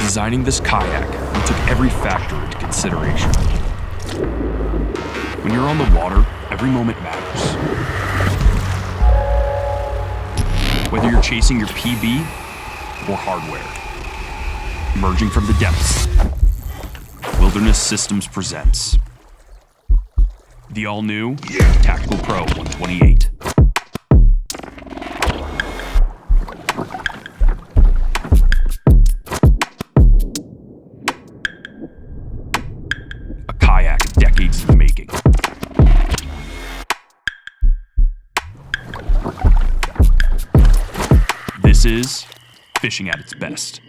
designing this kayak, we took every factor into consideration. When you're on the water, every moment matters. Whether you're chasing your PB or hardware, emerging from the depths, Wilderness Systems presents the all-new Tactical Pro 128. A kayak decades in the making. This is fishing at its best.